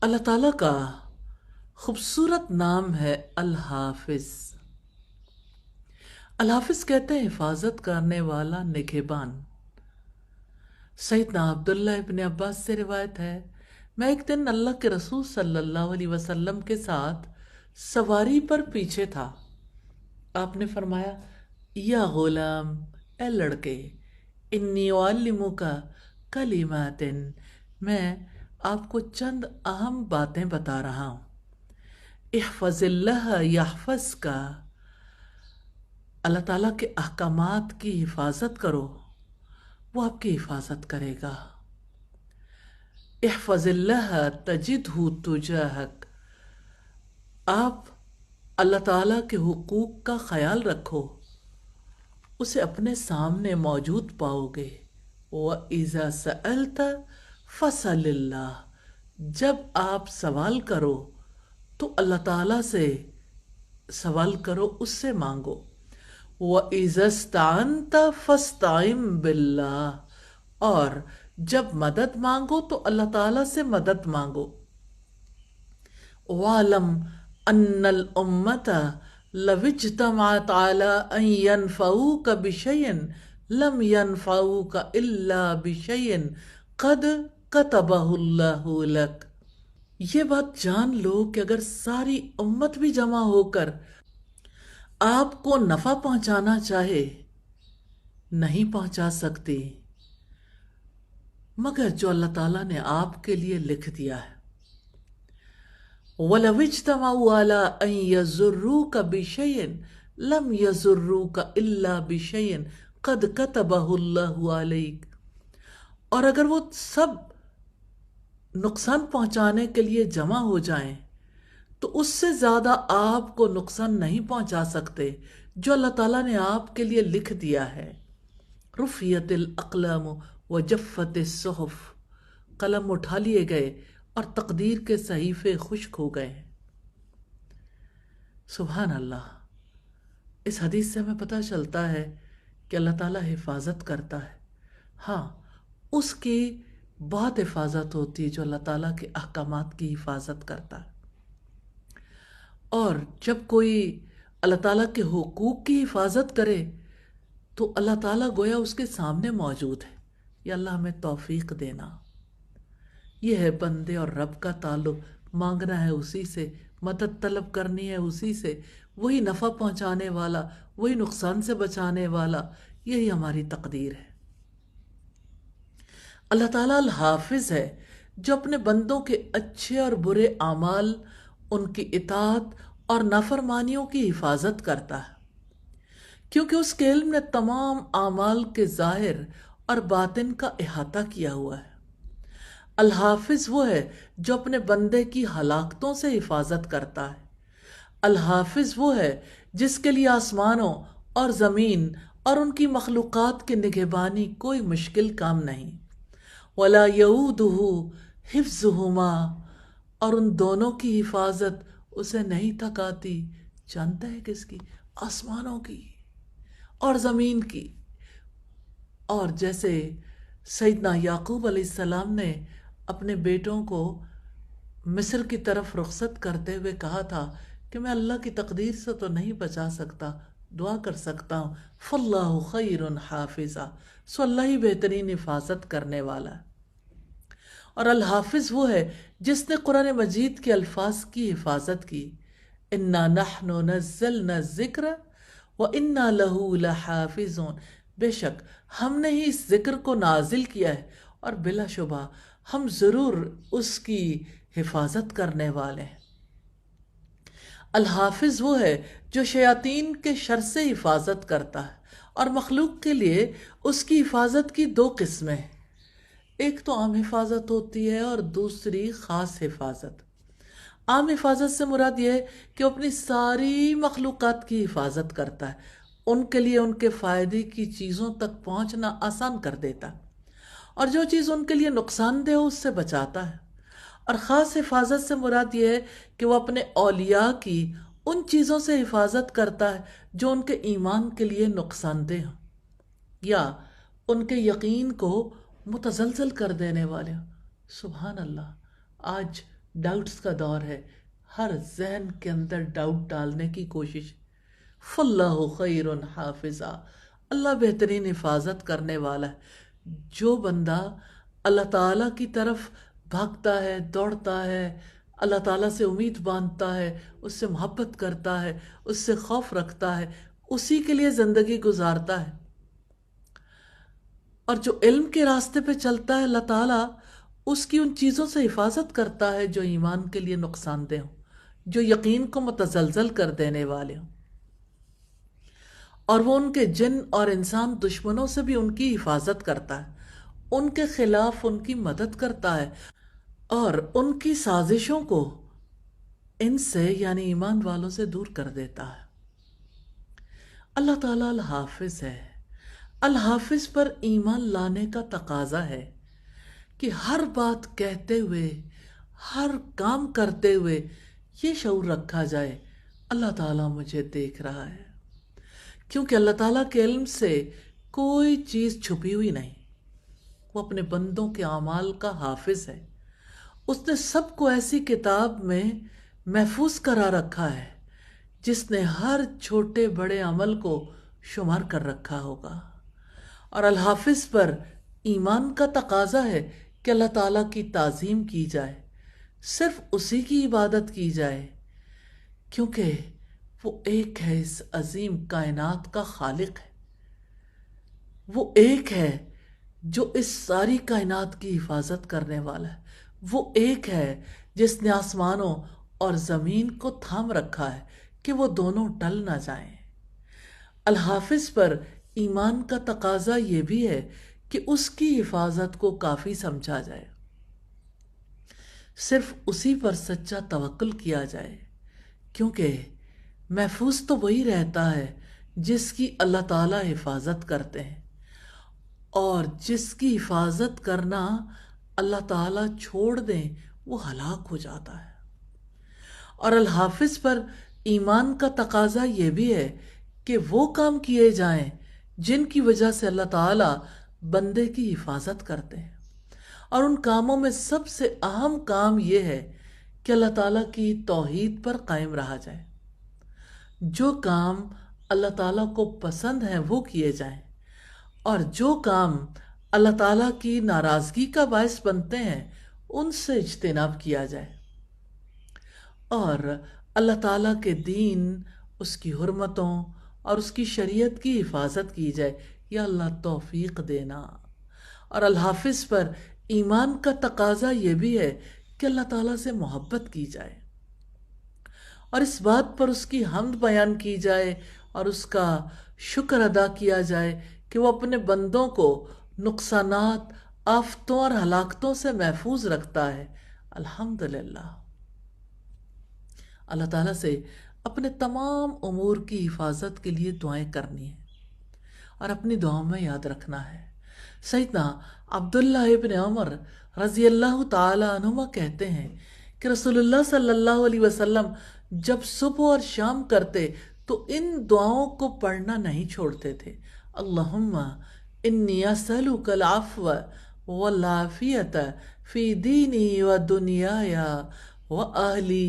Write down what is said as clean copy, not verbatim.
اللہ تعالیٰ کا خوبصورت نام ہے الحافظ۔ الحافظ کہتے ہیں حفاظت کرنے والا، نگہبان۔ سیدنا عبداللہ ابن عباس سے روایت ہے، میں ایک دن اللہ کے رسول صلی اللہ علیہ وسلم کے ساتھ سواری پر پیچھے تھا۔ آپ نے فرمایا، یا غلام، اے لڑکے، انی اعلمک کلمات، میں آپ کو چند اہم باتیں بتا رہا ہوں۔ احفظ اللہ یحفظک، اللہ تعالیٰ کے احکامات کی حفاظت کرو، وہ آپ کی حفاظت کرے گا۔ احفظ اللہ تجدہ تجاہک، آپ اللہ تعالیٰ کے حقوق کا خیال رکھو، اسے اپنے سامنے موجود پاؤ گے۔ وَإِذَا سَأَلْتَ فَسَلِ اللَّهِ، جب آپ سوال کرو تو اللہ تعالیٰ سے سوال کرو، اس سے مانگو۔ وَإِذَا اسْتَعَنْتَ فَاسْتَعِنْ بِاللَّهِ، اور جب مدد مانگو تو اللہ تعالیٰ سے مدد مانگو۔ وَاعْلَمْ أَنَّ الْأُمَّةَ لَوِ اجْتَمَعَتْ عَلَىٰ أَنْ يَنْفَعُوكَ بِشَيْءٍ لَمْ يَنْفَعُوكَ إِلَّا بِشَيْءٍ قَدْ كَتَبَهُ اللَّهُ لَكَ، یہ بات جان لو کہ اگر ساری امت بھی جمع ہو کر آپ کو نفع پہنچانا چاہے، نہیں پہنچا سکتی مگر جو اللہ تعالیٰ نے آپ کے لیے لکھ دیا ہے۔ وَلَوِ اجْتَمَعُوا عَلَىٰ أَن يَضُرُّوكَ بِشَيْءٍ لَمْ يَضُرُّوكَ إِلَّا بِشَيْءٍ قَدْ كَتَبَهُ اللَّهُ عَلَيْكَ، اور اگر وہ سب نقصان پہنچانے کے لیے جمع ہو جائیں تو اس سے زیادہ آپ کو نقصان نہیں پہنچا سکتے جو اللہ تعالیٰ نے آپ کے لیے لکھ دیا ہے۔ رفعت الاقلام وجفت الصحف، قلم اٹھا لیے گئے اور تقدیر کے صحیفے خشک ہو گئے۔ سبحان اللہ۔ اس حدیث سے ہمیں پتہ چلتا ہے کہ اللہ تعالیٰ حفاظت کرتا ہے۔ ہاں، اس کی بہت حفاظت ہوتی ہے جو اللہ تعالیٰ کے احکامات کی حفاظت کرتا ہے، اور جب کوئی اللہ تعالیٰ کے حقوق کی حفاظت کرے تو اللہ تعالیٰ گویا اس کے سامنے موجود ہے۔ یا اللہ ہمیں توفیق دینا۔ یہ ہے بندے اور رب کا تعلق، مانگنا ہے اسی سے، مدد طلب کرنی ہے اسی سے، وہی نفع پہنچانے والا، وہی نقصان سے بچانے والا، یہی ہماری تقدیر ہے۔ اللہ تعالیٰ الحافظ ہے جو اپنے بندوں کے اچھے اور برے اعمال، ان کی اطاعت اور نافرمانیوں کی حفاظت کرتا ہے، کیونکہ اس کے علم نے تمام اعمال کے ظاہر اور باطن کا احاطہ کیا ہوا ہے۔ الحافظ وہ ہے جو اپنے بندے کی ہلاکتوں سے حفاظت کرتا ہے۔ الحافظ وہ ہے جس کے لیے آسمانوں اور زمین اور ان کی مخلوقات کی نگہبانی کوئی مشکل کام نہیں۔ وَلَا يَئُودُهُ حِفْظُهُمَا، اور ان دونوں کی حفاظت اسے نہیں تھکاتی۔ جانتا ہے کس کی؟ آسمانوں کی اور زمین کی۔ اور جیسے سیدنا یعقوب علیہ السلام نے اپنے بیٹوں کو مصر کی طرف رخصت کرتے ہوئے کہا تھا کہ میں اللہ کی تقدیر سے تو نہیں بچا سکتا، دعا کر سکتا ہوں، فَاللَّهُ خَيْرٌ حَافِظًا، سو اللہ ہی بہترین حفاظت کرنے والا ہے۔ اور الحافظ وہ ہے جس نے قرآن مجید کے الفاظ کی حفاظت کی۔ اِنَّا نَحْنُ نَزَّلْنَا الذِّكْرَ وَإِنَّا لَهُ لَحَافِظُونَ، بے شک ہم نے ہی اس ذکر کو نازل کیا ہے اور بلا شبہ ہم ضرور اس کی حفاظت کرنے والے ہیں۔ الحافظ وہ ہے جو شیاطین کے شر سے حفاظت کرتا ہے، اور مخلوق کے لیے اس کی حفاظت کی دو قسمیں ہیں، ایک تو عام حفاظت ہوتی ہے اور دوسری خاص حفاظت۔ عام حفاظت سے مراد یہ ہے کہ وہ اپنی ساری مخلوقات کی حفاظت کرتا ہے، ان کے لیے ان کے فائدے کی چیزوں تک پہنچنا آسان کر دیتا ہے، اور جو چیز ان کے لیے نقصان دہ ہو اس سے بچاتا ہے۔ اور خاص حفاظت سے مراد یہ ہے کہ وہ اپنے اولیاء کی ان چیزوں سے حفاظت کرتا ہے جو ان کے ایمان کے لیے نقصان دہ ہوں یا ان کے یقین کو متزلزل کر دینے والے ہوں۔ سبحان اللہ، آج ڈاؤٹس کا دور ہے، ہر ذہن کے اندر ڈاؤٹ ڈالنے کی کوشش۔ فاللہ خیر حافظہ، اللہ بہترین حفاظت کرنے والا ہے۔ جو بندہ اللہ تعالیٰ کی طرف بھاگتا ہے، دوڑتا ہے، اللہ تعالیٰ سے امید باندھتا ہے، اس سے محبت کرتا ہے، اس سے خوف رکھتا ہے، اسی کے لیے زندگی گزارتا ہے۔ اور جو علم کے راستے پہ چلتا ہے، اللہ تعالیٰ اس کی ان چیزوں سے حفاظت کرتا ہے جو ایمان کے لیے نقصان دہ ہوں، جو یقین کو متزلزل کر دینے والے ہوں، اور وہ ان کے جن اور انسان دشمنوں سے بھی ان کی حفاظت کرتا ہے، ان کے خلاف ان کی مدد کرتا ہے، اور ان کی سازشوں کو ان سے یعنی ایمان والوں سے دور کر دیتا ہے۔ اللہ تعالیٰ الحافظ ہے۔ الحافظ پر ایمان لانے کا تقاضا ہے کہ ہر بات کہتے ہوئے، ہر کام کرتے ہوئے یہ شعور رکھا جائے، اللہ تعالیٰ مجھے دیکھ رہا ہے، کیونکہ اللہ تعالیٰ کے علم سے کوئی چیز چھپی ہوئی نہیں۔ وہ اپنے بندوں کے اعمال کا حافظ ہے۔ اس نے سب کو ایسی کتاب میں محفوظ کرا رکھا ہے جس نے ہر چھوٹے بڑے عمل کو شمار کر رکھا ہوگا۔ اور الحافظ پر ایمان کا تقاضا ہے کہ اللہ تعالیٰ کی تعظیم کی جائے، صرف اسی کی عبادت کی جائے، کیونکہ وہ ایک ہے، اس عظیم کائنات کا خالق ہے۔ وہ ایک ہے جو اس ساری کائنات کی حفاظت کرنے والا ہے۔ وہ ایک ہے جس نے آسمانوں اور زمین کو تھام رکھا ہے کہ وہ دونوں ٹل نہ جائیں۔ الحافظ پر ایمان کا تقاضا یہ بھی ہے کہ اس کی حفاظت کو کافی سمجھا جائے، صرف اسی پر سچا توکل کیا جائے، کیونکہ محفوظ تو وہی رہتا ہے جس کی اللہ تعالیٰ حفاظت کرتے ہیں، اور جس کی حفاظت کرنا اللہ تعالیٰ چھوڑ دیں وہ ہلاک ہو جاتا ہے۔ اور الحافظ پر ایمان کا تقاضا یہ بھی ہے کہ وہ کام کیے جائیں جن کی وجہ سے اللہ تعالیٰ بندے کی حفاظت کرتے ہیں، اور ان کاموں میں سب سے اہم کام یہ ہے کہ اللہ تعالیٰ کی توحید پر قائم رہا جائے۔ جو کام اللہ تعالیٰ کو پسند ہیں وہ کیے جائیں، اور جو کام اللہ تعالیٰ کی ناراضگی کا باعث بنتے ہیں ان سے اجتناب کیا جائے، اور اللہ تعالیٰ کے دین، اس کی حرمتوں اور اس کی شریعت کی حفاظت کی جائے۔ یا اللہ توفیق دینا۔ اور الحافظ پر ایمان کا تقاضا یہ بھی ہے کہ اللہ تعالیٰ سے محبت کی جائے، اور اس بات پر اس کی حمد بیان کی جائے اور اس کا شکر ادا کیا جائے کہ وہ اپنے بندوں کو نقصانات، آفتوں اور ہلاکتوں سے محفوظ رکھتا ہے۔ الحمدللہ۔ اللہ تعالیٰ سے اپنے تمام امور کی حفاظت کے لیے دعائیں کرنی ہیں، اور اپنی دعاؤں میں یاد رکھنا ہے۔ سیدنا عبداللہ ابن عمر رضی اللہ تعالی عنہما کہتے ہیں کہ رسول اللہ صلی اللہ علیہ وسلم جب صبح اور شام کرتے تو ان دعاؤں کو پڑھنا نہیں چھوڑتے تھے۔ اللہم انی اسألک العفو والعافیت فی دینی و دنیایا و اہلی